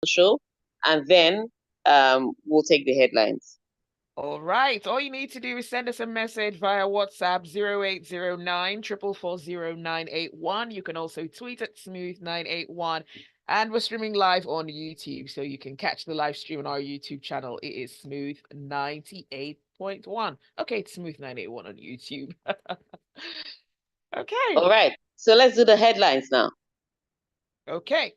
show, and then we'll take the headlines. All right. All you need to do is send us a message via WhatsApp 0809 4440981. You can also tweet at Smooth981. And we're streaming live on YouTube, so you can catch the live stream on our YouTube channel. It is Smooth 98.1. Okay, it's Smooth 981 on YouTube. Okay. All right. So let's do the headlines now. Okay.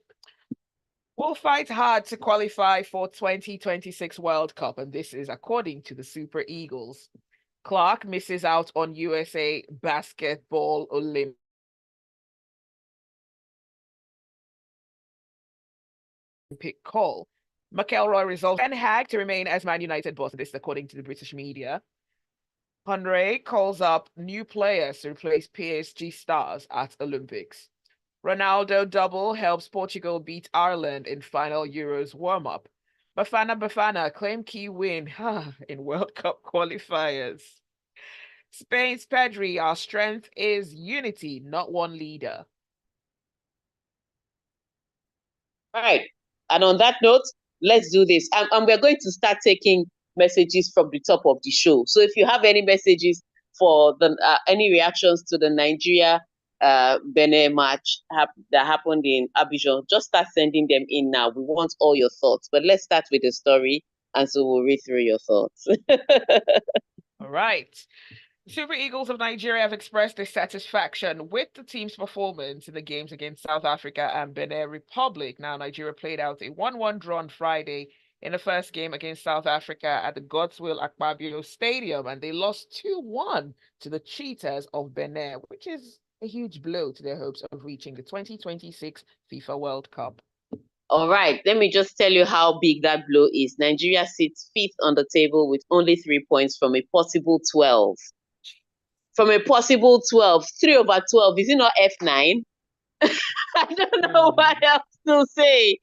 We'll fight hard to qualify for 2026 World Cup, and this is according to the Super Eagles. Clark misses out on USA Basketball Olympic call. McElroy resolves Ten Hag to remain as Man United boss. This is according to the British media. Henry calls up new players to replace PSG stars at Olympics. Ronaldo double helps Portugal beat Ireland in final Euros warm-up. Bafana claim key win in World Cup qualifiers. Spain's Pedri, our strength is unity, not one leader. All right. And on that note, let's do this. And we're going to start taking messages from the top of the show. So if you have any messages for the any reactions to the Nigeria Benin match that happened in Abidjan, just start sending them in now. We want all your thoughts. But let's start with the story, and so we'll read through your thoughts. All right. Super Eagles of Nigeria have expressed dissatisfaction with the team's performance in the games against South Africa and Benin Republic. Now, Nigeria played out a 1-1 draw on Friday in the first game against South Africa at the Godswill Akpabio Stadium, and they lost 2-1 to the Cheetahs of Benin, which is a huge blow to their hopes of reaching the 2026 FIFA World Cup. All right, let me just tell you how big that blow is. Nigeria sits fifth on the table with only 3 points from a possible 12. From a possible 12, 3 over 12, is it not F9? I don't know what else to say.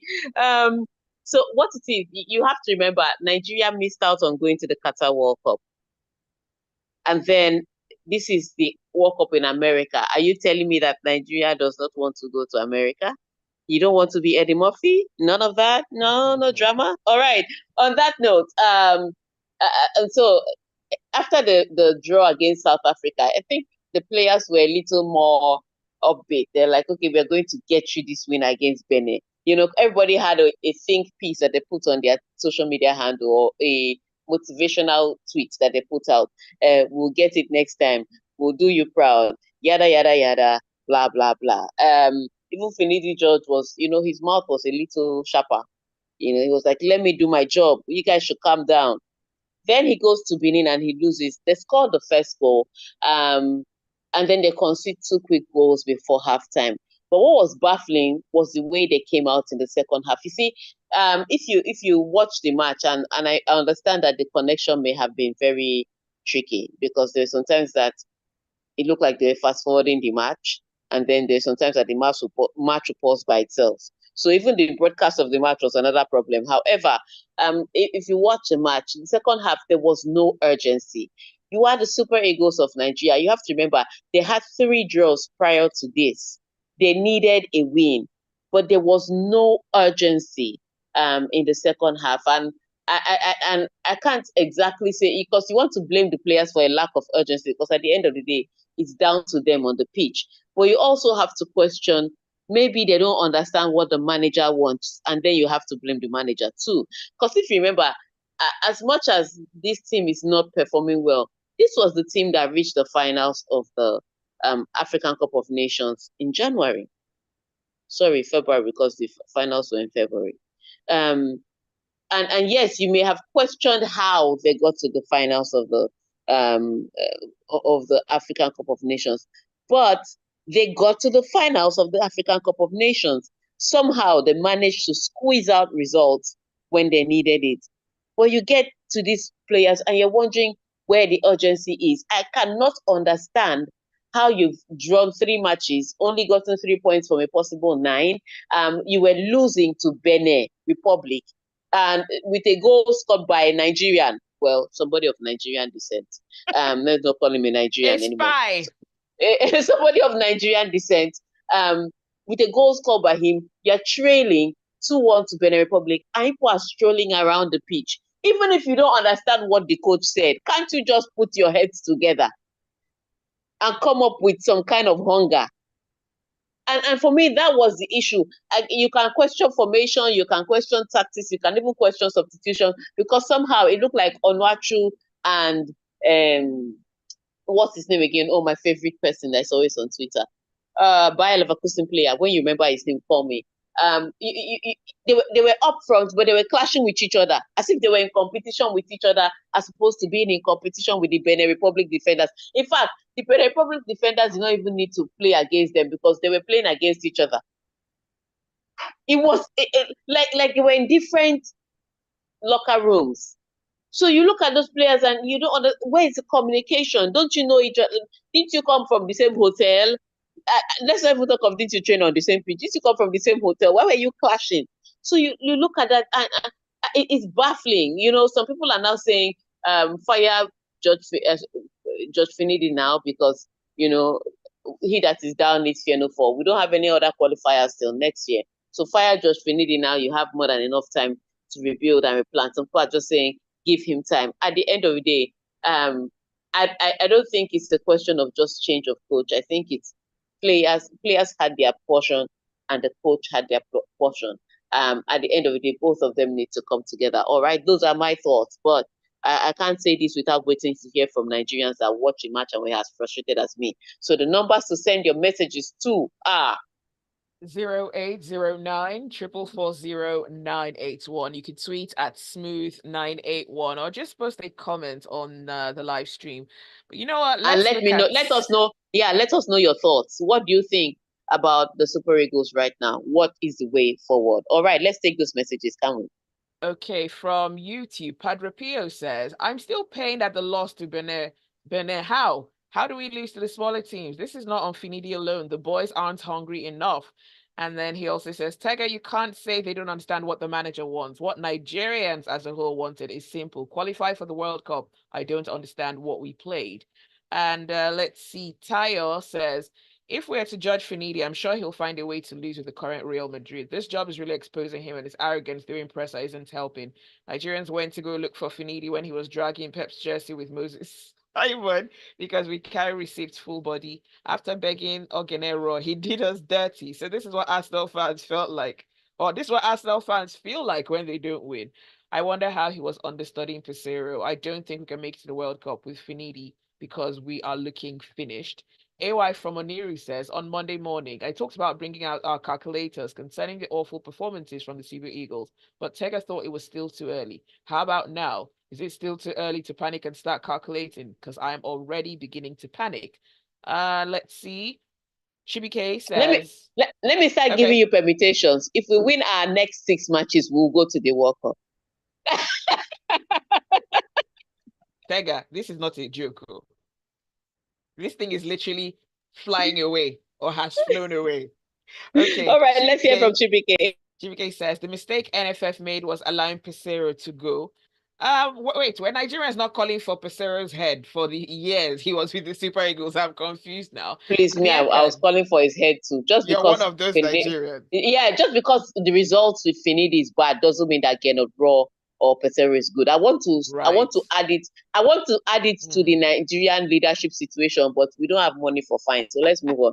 So what it is, you have to remember, Nigeria missed out on going to the Qatar World Cup. And then this is the World Cup in America. Are you telling me that Nigeria does not want to go to America? You don't want to be Eddie Murphy? None of that? No drama? All right. On that note, and so after the draw against South Africa, I think the players were a little more upbeat. They're like, okay, we're going to get you this win against Benin. You know, everybody had a think piece that they put on their social media handle, or a motivational tweet that they put out. We'll get it next time. We'll do you proud. Yada, yada, yada, blah, blah, blah. Even Finidi George was, his mouth was a little sharper. He was like, let me do my job. You guys should calm down. Then he goes to Benin and he loses. They scored the first goal. And then they concede 2 quick goals before halftime. But what was baffling was the way they came out in the second half. You see, if you watch the match, and I understand that the connection may have been very tricky, because there's sometimes that it looked like they were fast forwarding the match, and then there's sometimes that the match will pause by itself. So even the broadcast of the match was another problem. However, if you watch the match, in the second half, there was no urgency. You are the Super Eagles of Nigeria. You have to remember, they had 3 draws prior to this. They needed a win, but there was no urgency in the second half. And I can't exactly say, because you want to blame the players for a lack of urgency, because at the end of the day, it's down to them on the pitch. But you also have to question, maybe they don't understand what the manager wants, and then you have to blame the manager too. Because if you remember, as much as this team is not performing well, this was the team that reached the finals of the African Cup of Nations in January. Sorry, February, because the finals were in February. And yes, you may have questioned how they got to the finals of the African Cup of Nations, but they got to the finals of the African Cup of Nations. Somehow they managed to squeeze out results when they needed it. But you get to these players and you're wondering where the urgency is. I cannot understand how you've drawn 3 matches, only gotten 3 points from a possible 9. You were losing to Benin Republic, and with a goal scored by a Nigerian, well, somebody of Nigerian descent. Let's not call him a Nigerian anymore. Somebody of Nigerian descent, with a goal scored by him, you're trailing, 2-1 to Benin Republic, and people are strolling around the pitch. Even if you don't understand what the coach said, can't you just put your heads together and come up with some kind of hunger? And for me, that was the issue. You can question formation, you can question tactics, you can even question substitution, because somehow it looked like Onuachu and what's his name again? Oh, my favorite person that's always on Twitter. Bayer Leverkusen player. When you remember his name, call me. They were up front, but they were clashing with each other, as if they were in competition with each other, as opposed to being in competition with the Benin Republic defenders. In fact, the Benin Republic defenders did not even need to play against them, because they were playing against each other. It was like they were in different locker rooms. So you look at those players and you don't where is the communication? Don't you know each other? Didn't you come from the same hotel? Let's not even talk of didn't you train on the same pitch? Didn't you come from the same hotel? Why were you clashing? So you look at that, and it's baffling. Some people are now saying fire Judge Finidi now, because he that is down needs fear no fall. We don't have any other qualifiers till next year. So fire Judge Finidi now. You have more than enough time to rebuild and replant. Some people are just saying give him time. At the end of the day, I don't think it's a question of just change of coach. I think it's players had their portion and the coach had their portion. At the end of the day, both of them need to come together. All right, those are my thoughts, but I can't say this without waiting to hear from Nigerians that watch a match and were as frustrated as me. So the numbers to send your messages to are 0809 440 981. You can tweet at smooth981 or just post a comment on the live stream. But you know what? And let me know. Let us know. Yeah, let us know your thoughts. What do you think about the Super Eagles right now? What is the way forward? All right, let's take those messages, can we? Okay, from YouTube, Padre Pio says, I'm still pained at the loss to Benin. Benin, how? How do we lose to the smaller teams? This is not on Finidi alone. The boys aren't hungry enough. And then he also says, Tega, you can't say they don't understand what the manager wants. What Nigerians as a whole wanted is simple. Qualify for the World Cup. I don't understand what we played. And let's see, Tayo says, if we are to judge Finidi, I'm sure he'll find a way to lose with the current Real Madrid. This job is really exposing him, and his arrogance during presser isn't helping. Nigerians went to go look for Finidi when he was dragging Pep's jersey with Moses Simon because we carry receipts full body. After begging Ogenero, he did us dirty. So this is what Arsenal fans felt like. Or this is what Arsenal fans feel like when they don't win. I wonder how he was understudying Pesero. I don't think we can make it to the World Cup with Finidi because we are looking finished. AY from Oniru says, on Monday morning, I talked about bringing out our calculators concerning the awful performances from the Super Eagles, but Tega thought it was still too early. How about now? Is it still too early to panic and start calculating? Because I am already beginning to panic. Let's see. Shibike says... Let me start giving you permutations. If we win our next 6 matches, we'll go to the World Cup. Tega, this is not a joke. This thing is literally flying away or has flown away. Okay. All right, let's hear from Chibike. Chibike says the mistake NFF made was allowing Pesero to go. Wait, were Nigerians not calling for Pesero's head for the years he was with the Super Eagles? I'm confused now. Please, me, I was calling for his head too. Just You're because one of those Nigerians. Yeah, just because the results with Finidi is bad doesn't mean that Gernot Raw or Pesero is good. I want to add it. I want to add it to the Nigerian leadership situation, but we don't have money for fines. So let's move on.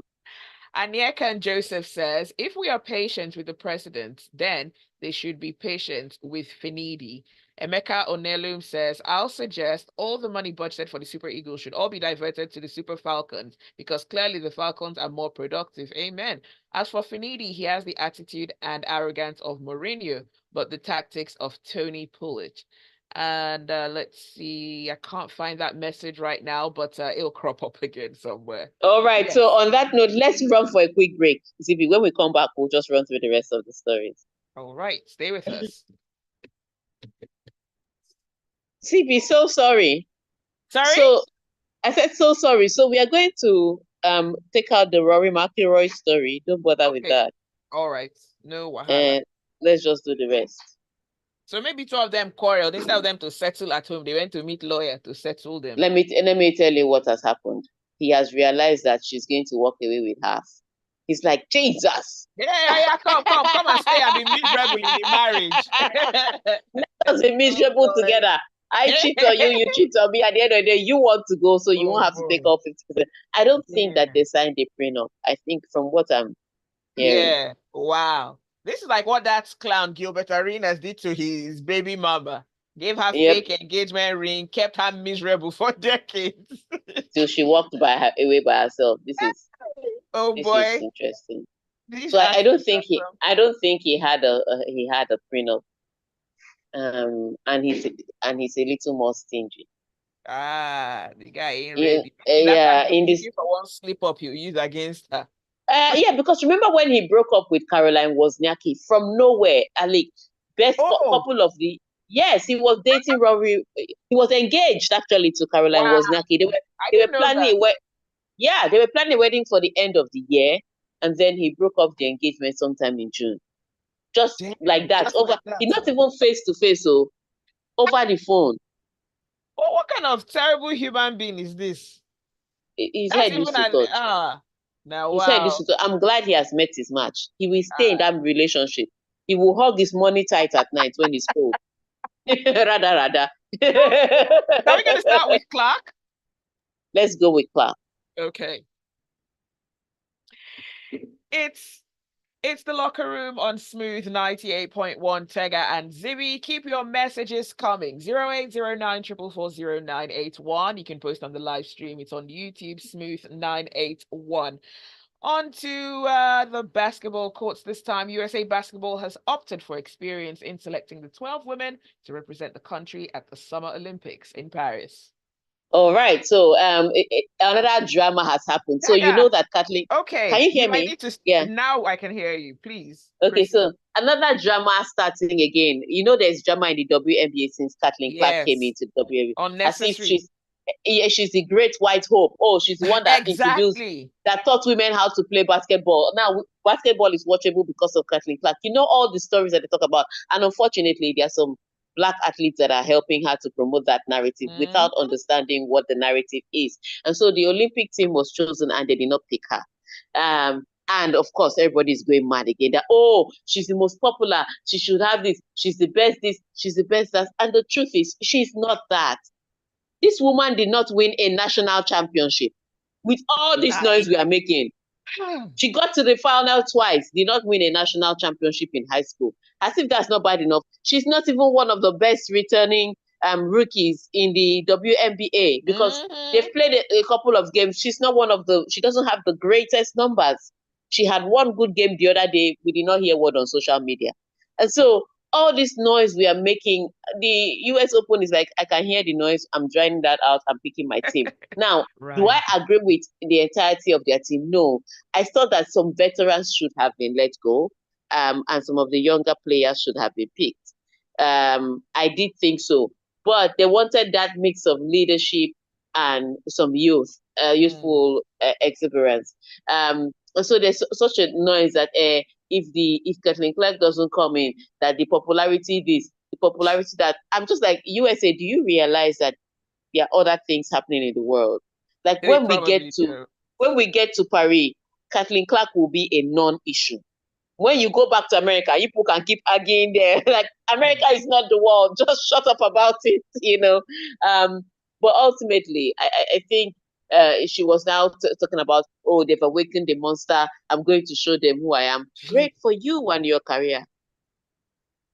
Anieka and Joseph says, if we are patient with the president, then they should be patient with Finidi. Emeka Onelum says, I'll suggest all the money budgeted for the Super Eagles should all be diverted to the Super Falcons because clearly the Falcons are more productive. Amen. As for Finidi, he has the attitude and arrogance of Mourinho, but the tactics of Tony Pullett. And let's see, I can't find that message right now, but it'll crop up again somewhere. All right. Yes. So on that note, let's run for a quick break. Zibby, when we come back, we'll just run through the rest of the stories. All right. Stay with us. Zibby, so sorry. Sorry? So I said so sorry. So we are going to take out the Rory McIlroy story. Don't bother with that. All right. No wahala. And let's just do the rest. So maybe 2 of them quarreled. Instead of them to settle at home, they went to meet lawyer to settle them. Let me tell you what has happened. He has realized that she's going to walk away with half. He's like, Jesus. Yeah, come and stay and be miserable in the marriage. Let us be miserable Oh, together. I cheat on you, you cheat on me. At the end of the day, you want to go, so you won't have to take boy. off 50%. I don't think that Yeah. they signed a prenup. I think from what I'm hearing. Yeah. Wow. This is like what that clown Gilbert Arenas did to his baby mama. Gave her Yep. fake engagement ring, kept her miserable for decades. Till she walked away by herself. Oh This is boy. interesting. These So I don't athletes think are he from I don't think he had a prenup. And he's a little more stingy. the guy ain't Yeah, ready. That kind yeah. of In this, looking for one slip up you use against her. yeah, because remember when he broke up with Caroline Wozniacki from nowhere, Ali, best Oh, couple of the yes, he was dating Rory. He was engaged actually to Caroline wow. Wozniacki. I They were didn't know planning that. a yeah, they were planning a wedding for the end of the year, and then he broke up the engagement sometime in June. Just Damn, like that, just over like that. not even face to face, so over the phone. What kind of terrible human being is this? His That's head even used to an touch. now His head used wow. to touch. I'm glad he has met his match. He will stay in Uh, that relationship. He will hug his money tight at night when he's cold. Rather. are we gonna start with Clark? Let's go with Clark. Okay. It's it's the locker room on Smooth 98.1 Tega and Zibby. Keep your messages coming. 0809 4440981. You can post on the live stream. It's on YouTube, Smooth 981. On to the basketball courts this time. USA Basketball has opted for experience in selecting the 12 women to represent the country at the Summer Olympics in Paris. All right. So another drama has happened. So you know Tega, that Kathleen, can okay, you you hear might me? need to. Yeah. Now I can hear you. Please Okay, proceed. so another drama starting again. You know, there's drama in the WNBA since Kathleen Clark came Yes, into the WNBA, as if unnecessary. she's the great white hope. Oh, she's the one that introduced, Exactly. that taught women how to play basketball. Now, basketball is watchable because of Kathleen Clark. You know all the stories that they talk about, and unfortunately, there are some black athletes that are helping her to promote that narrative without Mhm. understanding what the narrative is. And so the Olympic team was chosen, and they did not pick her. And of course, everybody's going mad again that, oh, she's the most popular. She should have this, she's the best that. And the truth is, she's not that. This woman did not win a national championship. With all this noise Like, we are making, she got to the final twice, did not win a national championship in high school. As if that's not bad enough. She's not even one of the best returning rookies in the WNBA because mhm. they've played a couple of games. She doesn't have the greatest numbers. She had one good game the other day. We did not hear word on social media. And so all this noise we are making, the US Open is like, I can hear the noise. I'm driving that out. I'm picking my team. Now, do I Right. agree with the entirety of their team? No. I thought that some veterans should have been let go, and some of the younger players should have been picked. I did think so, but they wanted that mix of leadership and some Mm. youthful exuberance. So there's such a noise that if Kathleen Clark doesn't come in, that the popularity that. I'm just like, USA. Do you realize that there are other things happening in the world? Like They probably do. when we get to Paris, Kathleen Clark will be a non-issue. When you go back to America, people can keep arguing there. Like, America is not the world. Just shut up about it. But ultimately, I think she was now talking about, oh, they've awakened the monster. I'm going to show them who I am. Gee, Great for you and your career.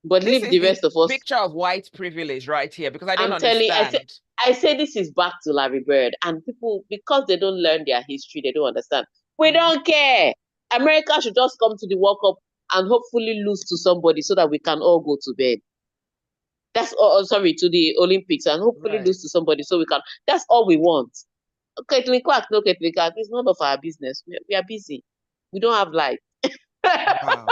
But this leave is the the rest of us. picture of white privilege right here because I don't I'm telling you, understand. I say this is back to Larry Bird, and people, because they don't learn their history, they don't understand. We Mhm. don't care. America should just come to the World Cup and hopefully lose to somebody so that we can all go to bed. That's all. Sorry, to the Olympics, and hopefully Right. lose to somebody so we can. That's all we want. Caitlin Clark, no Caitlin Clark. It's none of our business. We are busy. We don't have life. Wow.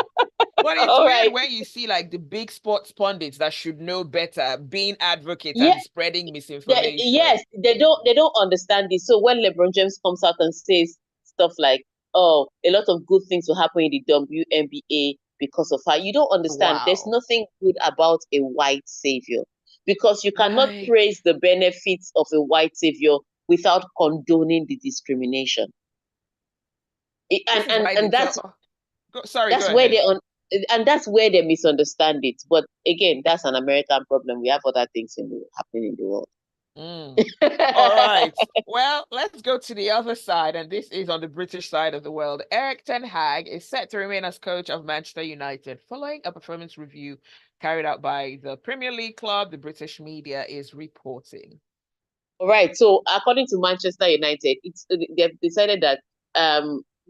But it's All weird right. when you see like the big sports pundits that should know better being advocates Yeah. and spreading misinformation. Yes, they don't understand this. So when LeBron James comes out and says stuff like, "Oh, a lot of good things will happen in the WNBA because of her," you don't understand. There's Wow. nothing good about a white savior because you cannot Like, praise the benefits of a white savior without condoning the discrimination. This is why And sorry, that's go where ahead. they on and that's where they misunderstand it. But again, that's an American problem. We have other things happening in the world. Mm. All right. Well, let's go to the other side, and this is on the British side of the world. Eric Ten Hag is set to remain as coach of Manchester United following a performance review carried out by the Premier League club, the British media is reporting. All right. So according to Manchester United, they've decided that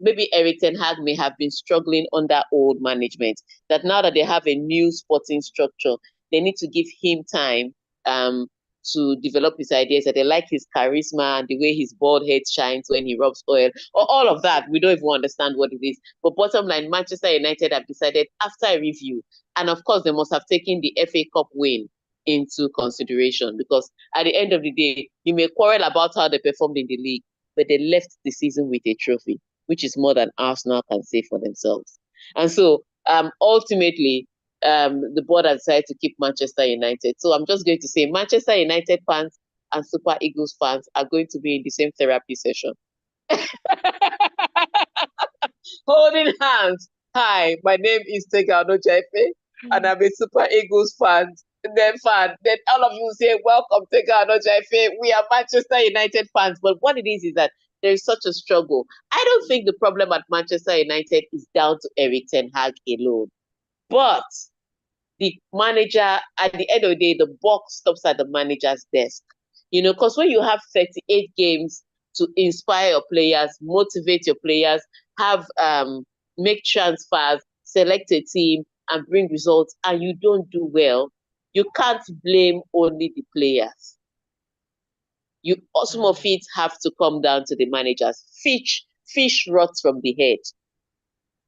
maybe Eric Ten Hag may have been struggling under old management. That now that they have a new sporting structure, they need to give him time um to develop his ideas. That they like his charisma and the way his bald head shines when he rubs oil, or all of that. We don't even understand what it is. But bottom line, Manchester United have decided after a review, and of course they must have taken the FA Cup win into consideration, because at the end of the day, you may quarrel about how they performed in the league, but they left the season with a trophy, which is more than Arsenal can say for themselves. And so ultimately, the board has decided to keep Manchester United. So I'm just going to say Manchester United fans and Super Eagles fans are going to be in the same therapy session. Holding hands. Hi, my name is Tega Onojiafe, and I'm a Super Eagles fan. Then all of you say, welcome, Tega Onojiafe. We are Manchester United fans. But what it is that there is such a struggle. I don't think the problem at Manchester United is down to Eric Ten Hag alone. But the manager, at the end of the day, the buck stops at the manager's desk. Because when you have 38 games to inspire your players, motivate your players, have make transfers, select a team, and bring results, and you don't do well, you can't blame only the players. Some of it have to come down to the managers. Fish rots from the head.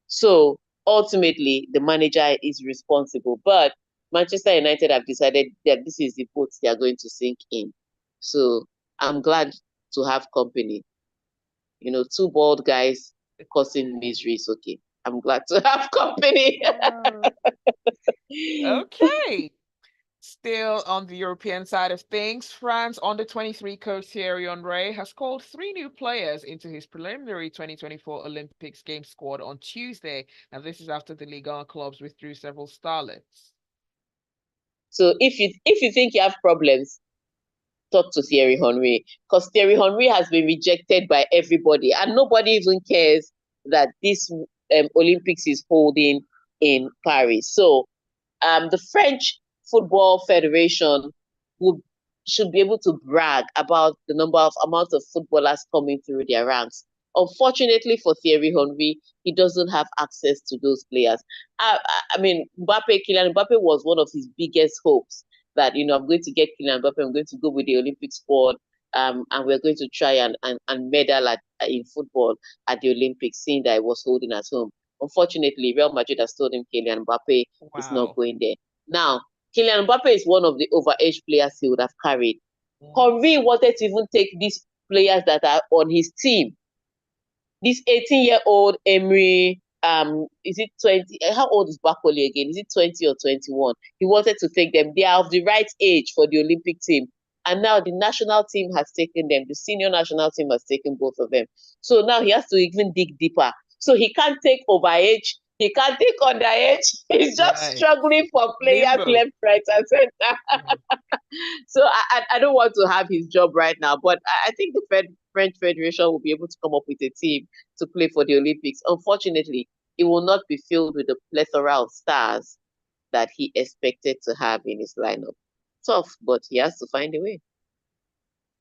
So ultimately, the manager is responsible. But Manchester United have decided that this is the boat they are going to sink in. So I'm glad to have company. Two bald guys causing misery is okay. I'm glad to have company. Okay. Still on the European side of things, France under-23 coach Thierry Henry has called 3 new players into his preliminary 2024 Olympics game squad on Tuesday. Now, this is after the Ligue 1 clubs withdrew several starlets. So if you think you have problems, talk to Thierry Henry, because Thierry Henry has been rejected by everybody, and nobody even cares that this Olympics is holding in Paris. So the French Football Federation should be able to brag about the amount of footballers coming through their ranks. Unfortunately for Thierry Henry, he doesn't have access to those players. I mean, Kylian Mbappe was one of his biggest hopes that, I'm going to get Kylian Mbappe, I'm going to go with the Olympic squad, and we're going to try and medal in football at the Olympics, seeing that I was holding at home. Unfortunately, Real Madrid has told him Kylian Mbappe is not going there. Now, Kylian Mbappe is one of the overage players he would have carried. Henry wanted to even take these players that are on his team. This 18-year-old Emery, is it 20? How old is Bakoli again? Is it 20 or 21? He wanted to take them. They are of the right age for the Olympic team. And now the national team has taken them. The senior national team has taken both of them. So now he has to even dig deeper. So he can't take overage. He can't take underage. He's just struggling for players left, right, and center. So I don't want to have his job right now, but I think the French Federation will be able to come up with a team to play for the Olympics. Unfortunately, it will not be filled with the plethora of stars that he expected to have in his lineup. Tough, but he has to find a way.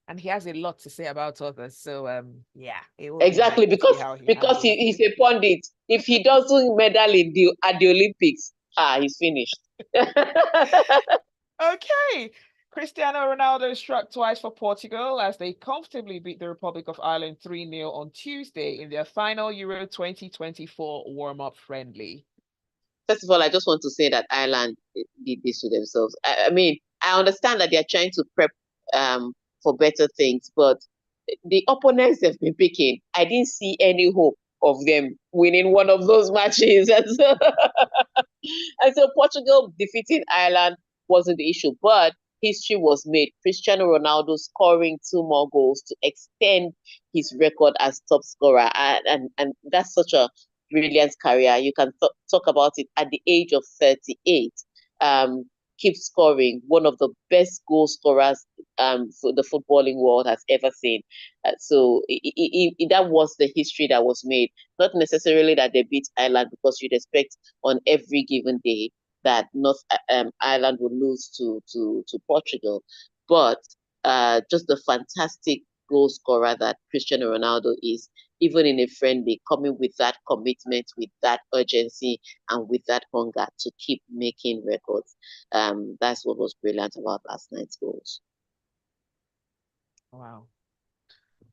And he has a lot to say about others. So yeah, exactly, because he's a pundit. If he doesn't medal at the Olympics, he's finished. Okay. Cristiano Ronaldo struck twice for Portugal as they comfortably beat the Republic of Ireland 3-0 on Tuesday in their final Euro 2024 warm-up friendly. First of all, I just want to say that Ireland did this to themselves. I mean, I understand that they're trying to prep for better things, but the opponents they've been picking, I didn't see any hope of them winning one of those matches. And so Portugal defeating Ireland wasn't the issue. But history was made. Cristiano Ronaldo scoring 2 more goals to extend his record as top scorer. And that's such a brilliant career. You can talk about it at the age of 38. Um, keep scoring, one of the best goal scorers for the footballing world has ever seen. So that was the history that was made. Not necessarily that they beat Ireland, because you'd expect on every given day that North Ireland would lose to Portugal, but just the fantastic goal scorer that Cristiano Ronaldo is, even in a friendly, coming with that commitment, with that urgency, and with that hunger to keep making records. That's what was brilliant about last night's goals. Wow.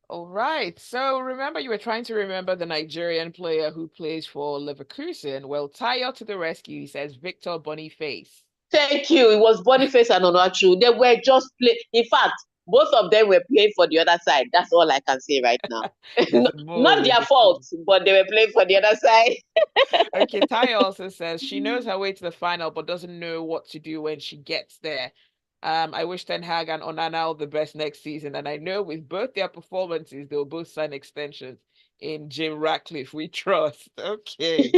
All right. So remember, you were trying to remember the Nigerian player who plays for Leverkusen. Well, Tayo to the rescue. He says Victor Boniface. Thank you. It was Boniface and Onojiafe. They were just playing. In fact, both of them were playing for the other side. That's all I can say right now. There's more. Not their fault, but they were playing for the other side. Okay, Tayo also says she knows her way to the final, but doesn't know what to do when she gets there. I wish Ten Hag and Onana all the best next season, and I know with both their performances, they'll both sign extensions. In Jim Ratcliffe, we trust. Okay.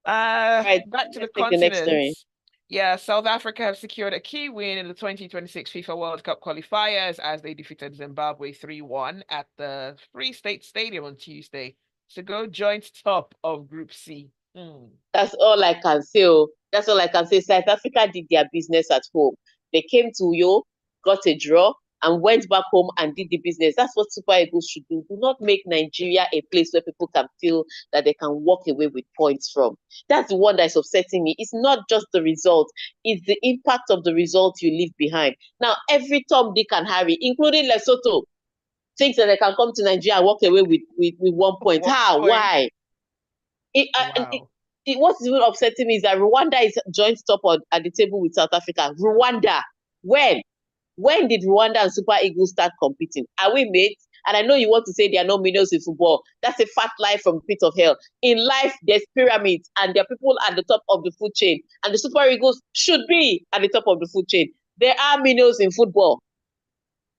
Right. Back to the Let's take the next story. continents. Yeah, South Africa have secured a key win in the 2026 FIFA World Cup qualifiers as they defeated Zimbabwe 3-1 at the Free State Stadium on Tuesday to go joint top of Group C. That's all I can say. That's all I can say. South Africa did their business at home. They came to Uyo, got a draw, and went back home and did the business. That's what Super Eagles should do. Do not make Nigeria a place where people can feel that they can walk away with points from. That's the one that's upsetting me. It's not just the result, it's the impact of the result you leave behind. Now, every Tom, Dick, and Harry, including Lesotho, thinks that they can come to Nigeria and walk away with 1 point. How? Why? Wow. What's even upsetting me is that Rwanda is joint top at the table with South Africa. Rwanda, when? When did Rwanda and Super Eagles start competing? Are we mates? And I know you want to say there are no millions in football. That's a fat lie from the pit of hell. In life, there's pyramids and there are people at the top of the food chain. And the Super Eagles should be at the top of the food chain. There are millions in football.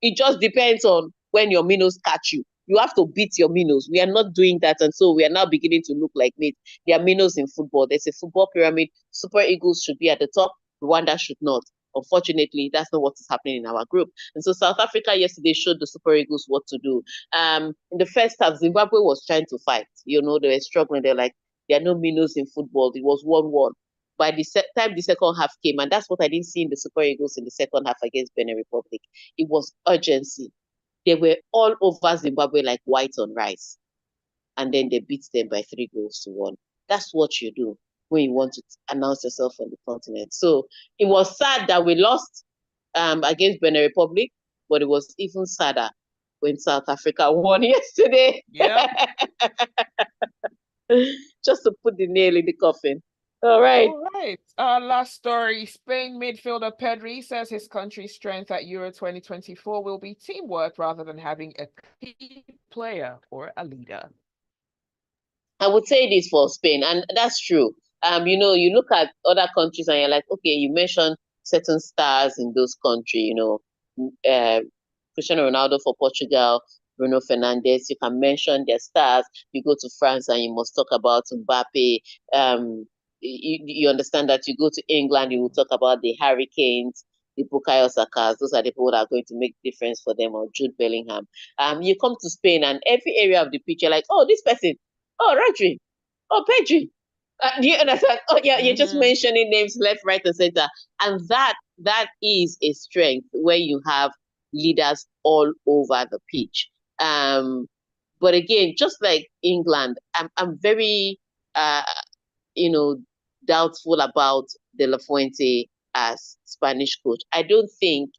It just depends on when your minnows catch you. You have to beat your minnows. We are not doing that. And so we are now beginning to look like mates. There are minnows in football. There's a football pyramid. Super Eagles should be at the top. Rwanda should not. Unfortunately, that's not what is happening in our group. And so South Africa yesterday showed the Super Eagles what to do. In the first half, Zimbabwe was trying to fight. You know, they were struggling. They're like, there are no minnows in football. It was 1-1. By the time the second half came, and that's what I didn't see in the Super Eagles in the second half against Benin Republic, it was urgency. They were all over Zimbabwe like white on rice. And then they beat them by 3 goals to 1. That's what you do when you want to announce yourself on the continent. So it was sad that we lost against Benin Republic, but it was even sadder when South Africa won yesterday. Yeah. Just to put the nail in the coffin. All right. All right. Last story. Spain midfielder Pedri says his country's strength at Euro 2024 will be teamwork rather than having a key player or a leader. I would say this for Spain, and that's true. You look at other countries and you're like, okay, you mentioned certain stars in those countries, Cristiano Ronaldo for Portugal, Bruno Fernandes, you can mention their stars. You go to France and you must talk about Mbappe. You understand that you go to England, you will talk about the Hurricanes, the Bukayo Sakas. Those are the people that are going to make difference for them, or Jude Bellingham. You come to Spain and every area of the pitch, you're like, oh, this person, oh, Rodri, oh, Pedri. Do you understand? Oh, yeah, you're just mentioning names left, right, and center. And that is a strength where you have leaders all over the pitch. But again, just like England, I'm very doubtful about De La Fuente as Spanish coach. I don't think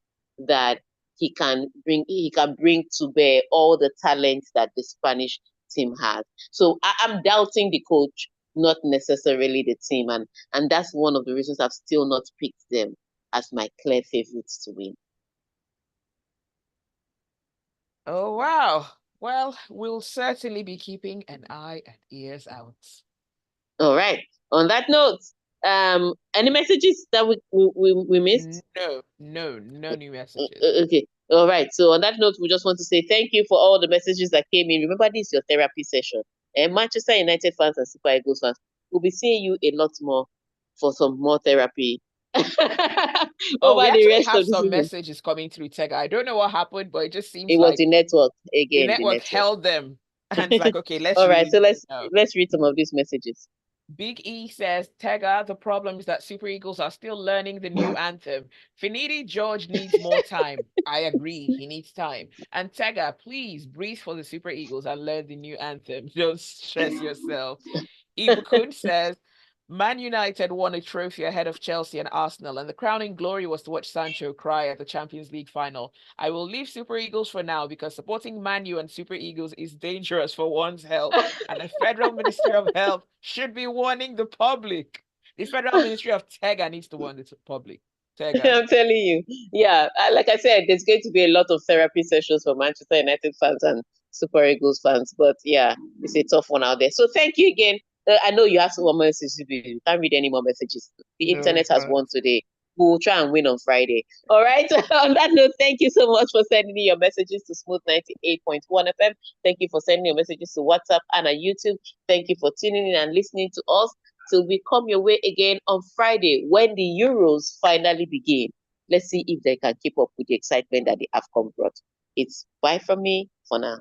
that he can bring to bear all the talent that the Spanish team has. So I'm doubting the coach, not necessarily the team, and that's one of the reasons I've still not picked them as my clear favorites to win. Oh, wow. Well, we'll certainly be keeping an eye and ears out. All right. On that note, Any messages that we missed? No new messages. Okay. All right. So on that note, we just want to say thank you for all the messages that came in. Remember, this is your therapy session. And Manchester United fans and Super Eagles fans, we'll be seeing you a lot more for some more therapy Oh, we over the actually rest have of the some season. messages coming through Tega. I don't know what happened, but it just seems It was like the network the again. The network network. held them. And it's like, okay, let's All right. So release it let's now. let's read some of these messages. Big E says, Tega, the problem is that Super Eagles are still learning the new anthem. Finidi George needs more time. I agree, he needs time. And Tega, please breathe for the Super Eagles and learn the new anthem. Don't stress yourself. Ibukun says, Man United won a trophy ahead of Chelsea and Arsenal, and the crowning glory was to watch Sancho cry at the Champions League final. I will leave Super Eagles for now because supporting Man U and Super Eagles is dangerous for one's health, and the Federal Ministry of Health should be warning the public. The Federal Ministry of Tega needs to warn the public. Tega. I'm telling you. Yeah, like I said, there's going to be a lot of therapy sessions for Manchester United fans and Super Eagles fans. But yeah, it's a tough one out there. So thank you again. I know you have some more messages. You can't read any more messages. The No, we internet has can't. won today. We'll try and win on Friday. All right. On that note, thank you so much for sending in your messages to Smooth 98.1 FM. Thank you for sending your messages to WhatsApp and on YouTube. Thank you for tuning in and listening to us. Till we come your way again on Friday when the Euros finally begin. Let's see if they can keep up with the excitement that the AFCON brought. It's bye from me for now.